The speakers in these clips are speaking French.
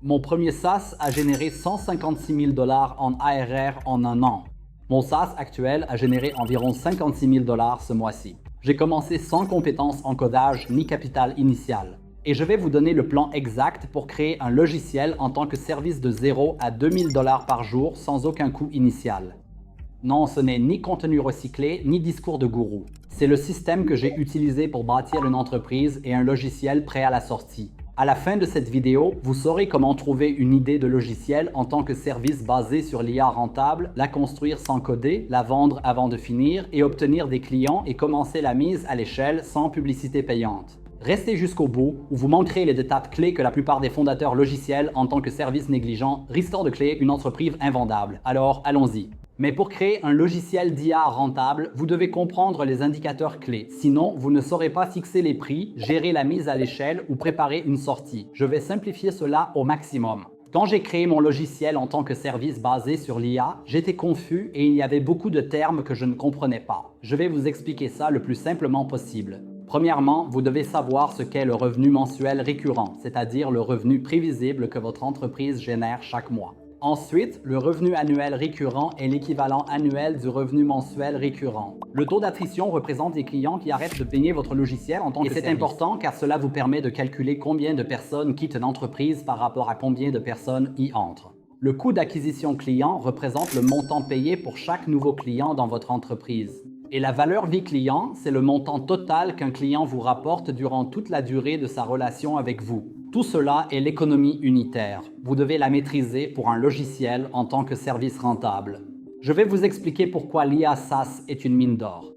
Mon premier SaaS a généré 156 000 $ en ARR en un an. Mon SaaS actuel a généré environ 56 000 $ ce mois-ci. J'ai commencé sans compétences en codage ni capital initial. Et je vais vous donner le plan exact pour créer un logiciel en tant que service de 0 à 2 000 $ par jour sans aucun coût initial. Non, ce n'est ni contenu recyclé, ni discours de gourou. C'est le système que j'ai utilisé pour bâtir une entreprise et un logiciel prêt à la sortie. À la fin de cette vidéo, vous saurez comment trouver une idée de logiciel en tant que service basé sur l'IA rentable, la construire sans coder, la vendre avant de finir et obtenir des clients et commencer la mise à l'échelle sans publicité payante. Restez jusqu'au bout où vous manquerez les étapes clés que la plupart des fondateurs logiciels en tant que service négligent risquent de créer une entreprise invendable. Alors, allons-y. Mais pour créer un logiciel d'IA rentable, vous devez comprendre les indicateurs clés. Sinon, vous ne saurez pas fixer les prix, gérer la mise à l'échelle ou préparer une sortie. Je vais simplifier cela au maximum. Quand j'ai créé mon logiciel en tant que service basé sur l'IA, j'étais confus et il y avait beaucoup de termes que je ne comprenais pas. Je vais vous expliquer ça le plus simplement possible. Premièrement, vous devez savoir ce qu'est le revenu mensuel récurrent, c'est-à-dire le revenu prévisible que votre entreprise génère chaque mois. Ensuite, le revenu annuel récurrent est l'équivalent annuel du revenu mensuel récurrent. Le taux d'attrition représente les clients qui arrêtent de payer votre logiciel en tant que service. Et c'est important car cela vous permet de calculer combien de personnes quittent une entreprise par rapport à combien de personnes y entrent. Le coût d'acquisition client représente le montant payé pour chaque nouveau client dans votre entreprise. Et la valeur vie client, c'est le montant total qu'un client vous rapporte durant toute la durée de sa relation avec vous. Tout cela est l'économie unitaire. Vous devez la maîtriser pour un logiciel en tant que service rentable. Je vais vous expliquer pourquoi l'IA SaaS est une mine d'or.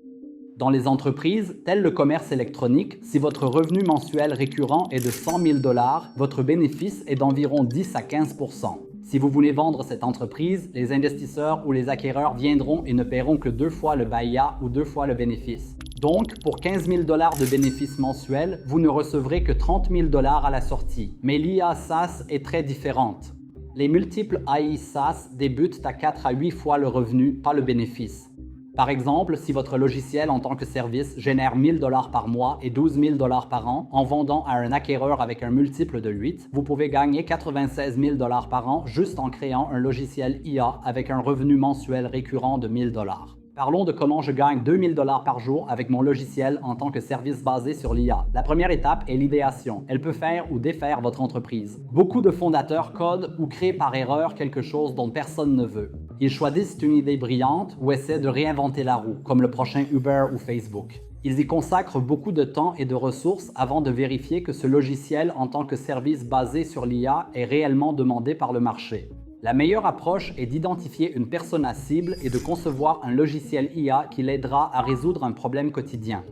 Dans les entreprises, tel le commerce électronique, si votre revenu mensuel récurrent est de 100 000 $, votre bénéfice est d'environ 10 à 15 %. Si vous voulez vendre cette entreprise, les investisseurs ou les acquéreurs viendront et ne paieront que 2 fois le BAYA ou 2 fois le bénéfice. Donc, pour 15 000 $ de bénéfices mensuels, vous ne recevrez que 30 000 $ à la sortie. Mais l'IA SaaS est très différente. Les multiples AI SaaS débutent à 4 à 8 fois le revenu, pas le bénéfice. Par exemple, si votre logiciel en tant que service génère 1 000 $ par mois et 12 000 $ par an en vendant à un acquéreur avec un multiple de 8, vous pouvez gagner 96 000 $ par an juste en créant un logiciel IA avec un revenu mensuel récurrent de 1 000 $. Parlons de comment je gagne 2 000 $ par jour avec mon logiciel en tant que service basé sur l'IA. La première étape est l'idéation. Elle peut faire ou défaire votre entreprise. Beaucoup de fondateurs codent ou créent par erreur quelque chose dont personne ne veut. Ils choisissent une idée brillante ou essaient de réinventer la roue, comme le prochain Uber ou Facebook. Ils y consacrent beaucoup de temps et de ressources avant de vérifier que ce logiciel en tant que service basé sur l'IA est réellement demandé par le marché. La meilleure approche est d'identifier une persona cible et de concevoir un logiciel IA qui l'aidera à résoudre un problème quotidien.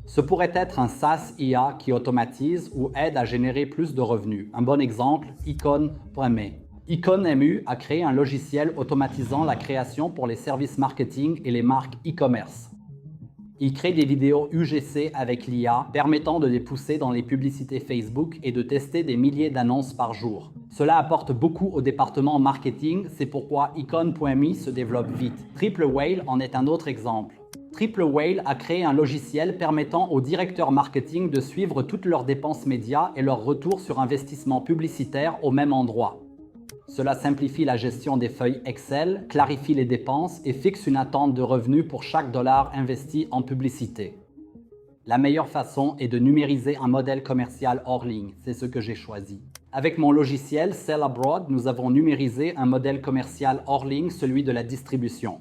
Ce pourrait être un SaaS IA qui automatise ou aide à générer plus de revenus. Un bon exemple, Icon.me. Icon.mu a créé un logiciel automatisant la création pour les services marketing et les marques e-commerce. Il crée des vidéos UGC avec l'IA, permettant de les pousser dans les publicités Facebook et de tester des milliers d'annonces par jour. Cela apporte beaucoup au département marketing, c'est pourquoi Icon.me se développe vite. Triple Whale en est un autre exemple. Triple Whale a créé un logiciel permettant aux directeurs marketing de suivre toutes leurs dépenses médias et leur retour sur investissement publicitaire au même endroit. Cela simplifie la gestion des feuilles Excel, clarifie les dépenses et fixe une attente de revenus pour chaque dollar investi en publicité. La meilleure façon est de numériser un modèle commercial hors ligne, c'est ce que j'ai choisi. Avec mon logiciel Sell Abroad, nous avons numérisé un modèle commercial hors ligne, celui de la distribution.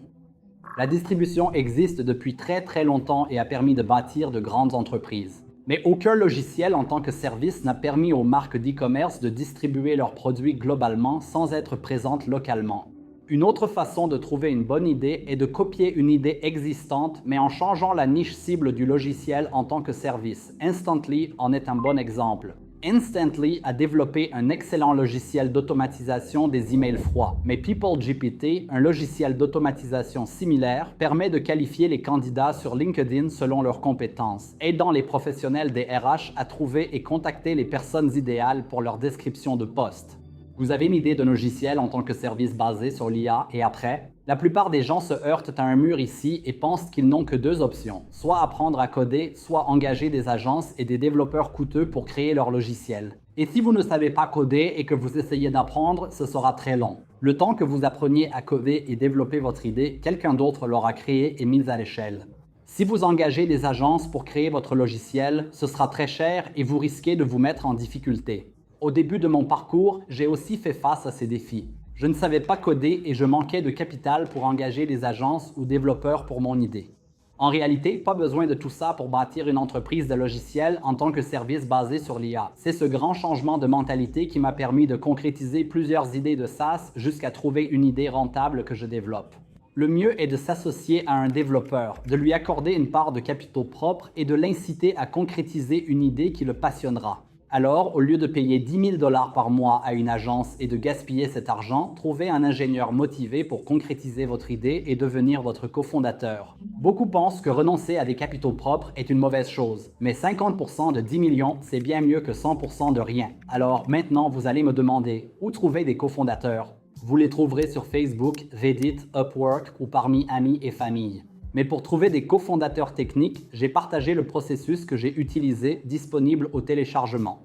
La distribution existe depuis très longtemps et a permis de bâtir de grandes entreprises. Mais aucun logiciel en tant que service n'a permis aux marques d'e-commerce de distribuer leurs produits globalement sans être présentes localement. Une autre façon de trouver une bonne idée est de copier une idée existante mais en changeant la niche cible du logiciel en tant que service. Instantly en est un bon exemple. Instantly a développé un excellent logiciel d'automatisation des emails froids, mais PeopleGPT, un logiciel d'automatisation similaire, permet de qualifier les candidats sur LinkedIn selon leurs compétences, aidant les professionnels des RH à trouver et contacter les personnes idéales pour leur description de poste. Vous avez une idée d'un logiciel en tant que service basé sur l'IA et après? La plupart des gens se heurtent à un mur ici et pensent qu'ils n'ont que deux options, soit apprendre à coder, soit engager des agences et des développeurs coûteux pour créer leur logiciel. Et si vous ne savez pas coder et que vous essayez d'apprendre, ce sera très long. Le temps que vous appreniez à coder et développer votre idée, quelqu'un d'autre l'aura créé et mise à l'échelle. Si vous engagez des agences pour créer votre logiciel, ce sera très cher et vous risquez de vous mettre en difficulté. Au début de mon parcours, j'ai aussi fait face à ces défis. Je ne savais pas coder et je manquais de capital pour engager des agences ou développeurs pour mon idée. En réalité, pas besoin de tout ça pour bâtir une entreprise de logiciels en tant que service basé sur l'IA. C'est ce grand changement de mentalité qui m'a permis de concrétiser plusieurs idées de SaaS jusqu'à trouver une idée rentable que je développe. Le mieux est de s'associer à un développeur, de lui accorder une part de capitaux propres et de l'inciter à concrétiser une idée qui le passionnera. Alors, au lieu de payer 10 000 $ par mois à une agence et de gaspiller cet argent, trouvez un ingénieur motivé pour concrétiser votre idée et devenir votre cofondateur. Beaucoup pensent que renoncer à des capitaux propres est une mauvaise chose, mais 50% de 10 millions, c'est bien mieux que 100% de rien. Alors maintenant, vous allez me demander, où trouver des cofondateurs? Vous les trouverez sur Facebook, Reddit, Upwork ou parmi amis et famille. Mais pour trouver des cofondateurs techniques, j'ai partagé le processus que j'ai utilisé disponible au téléchargement.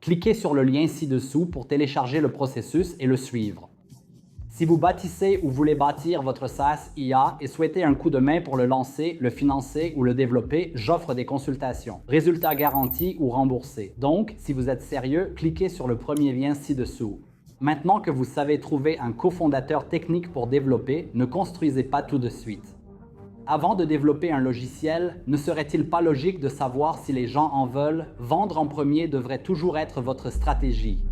Cliquez sur le lien ci-dessous pour télécharger le processus et le suivre. Si vous bâtissez ou voulez bâtir votre SaaS IA et souhaitez un coup de main pour le lancer, le financer ou le développer, j'offre des consultations. Résultats garantis ou remboursés. Donc, si vous êtes sérieux, cliquez sur le premier lien ci-dessous. Maintenant que vous savez trouver un cofondateur technique pour développer, ne construisez pas tout de suite. Avant de développer un logiciel, ne serait-il pas logique de savoir si les gens en veulent? Vendre en premier devrait toujours être votre stratégie.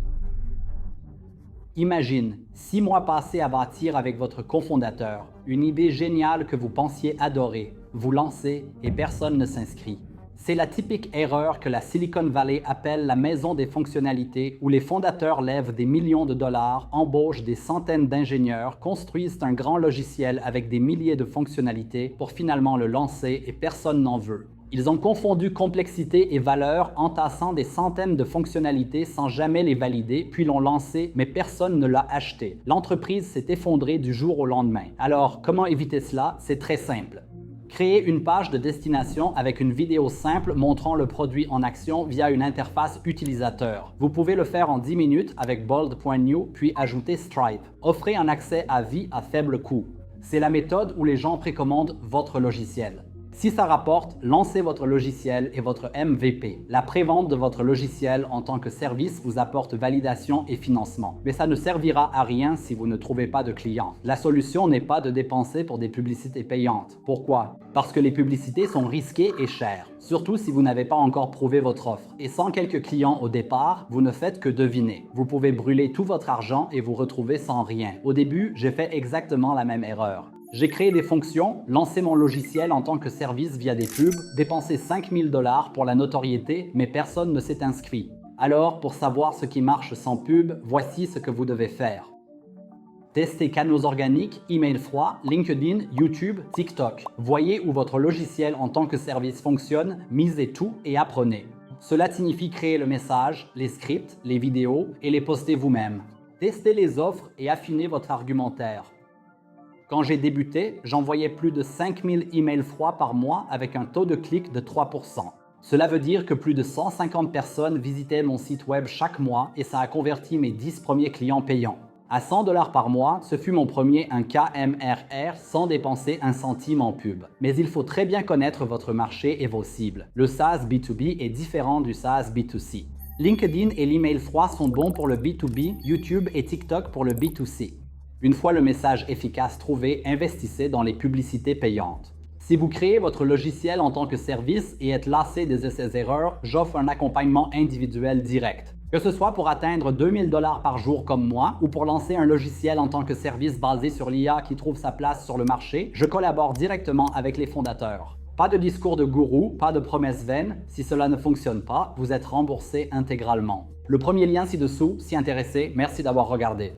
Imagine, 6 mois passés à bâtir avec votre cofondateur, une idée géniale que vous pensiez adorer, vous lancez et personne ne s'inscrit. C'est la typique erreur que la Silicon Valley appelle la maison des fonctionnalités, où les fondateurs lèvent des millions de dollars, embauchent des centaines d'ingénieurs, construisent un grand logiciel avec des milliers de fonctionnalités pour finalement le lancer et personne n'en veut. Ils ont confondu complexité et valeur, entassant des centaines de fonctionnalités sans jamais les valider, puis l'ont lancé, mais personne ne l'a acheté. L'entreprise s'est effondrée du jour au lendemain. Alors, comment éviter cela? C'est très simple. Créez une page de destination avec une vidéo simple montrant le produit en action via une interface utilisateur. Vous pouvez le faire en 10 minutes avec Bold.new puis ajouter Stripe. Offrez un accès à vie à faible coût. C'est la méthode où les gens précommandent votre logiciel. Si ça rapporte, lancez votre logiciel et votre MVP. La prévente de votre logiciel en tant que service vous apporte validation et financement. Mais ça ne servira à rien si vous ne trouvez pas de clients. La solution n'est pas de dépenser pour des publicités payantes. Pourquoi? Parce que les publicités sont risquées et chères. Surtout si vous n'avez pas encore prouvé votre offre. Et sans quelques clients au départ, vous ne faites que deviner. Vous pouvez brûler tout votre argent et vous retrouver sans rien. Au début, j'ai fait exactement la même erreur. J'ai créé des fonctions, lancé mon logiciel en tant que service via des pubs, dépensé 5 000 $ pour la notoriété, mais personne ne s'est inscrit. Alors, pour savoir ce qui marche sans pub, voici ce que vous devez faire. Testez canaux organiques, email froid, LinkedIn, YouTube, TikTok. Voyez où votre logiciel en tant que service fonctionne, misez tout et apprenez. Cela signifie créer le message, les scripts, les vidéos et les poster vous-même. Testez les offres et affinez votre argumentaire. Quand j'ai débuté, j'envoyais plus de 5000 emails froids par mois avec un taux de clic de 3%. Cela veut dire que plus de 150 personnes visitaient mon site web chaque mois et ça a converti mes 10 premiers clients payants. À 100 $ par mois, ce fut mon premier 1K MRR sans dépenser un centime en pub. Mais il faut très bien connaître votre marché et vos cibles. Le SaaS B2B est différent du SaaS B2C. LinkedIn et l'email froid sont bons pour le B2B, YouTube et TikTok pour le B2C. Une fois le message efficace trouvé, investissez dans les publicités payantes. Si vous créez votre logiciel en tant que service et êtes lassé des essais-erreurs, j'offre un accompagnement individuel direct. Que ce soit pour atteindre 2000 $ par jour comme moi ou pour lancer un logiciel en tant que service basé sur l'IA qui trouve sa place sur le marché, je collabore directement avec les fondateurs. Pas de discours de gourou, pas de promesses vaines. Si cela ne fonctionne pas, vous êtes remboursé intégralement. Le premier lien ci-dessous, si intéressé, merci d'avoir regardé.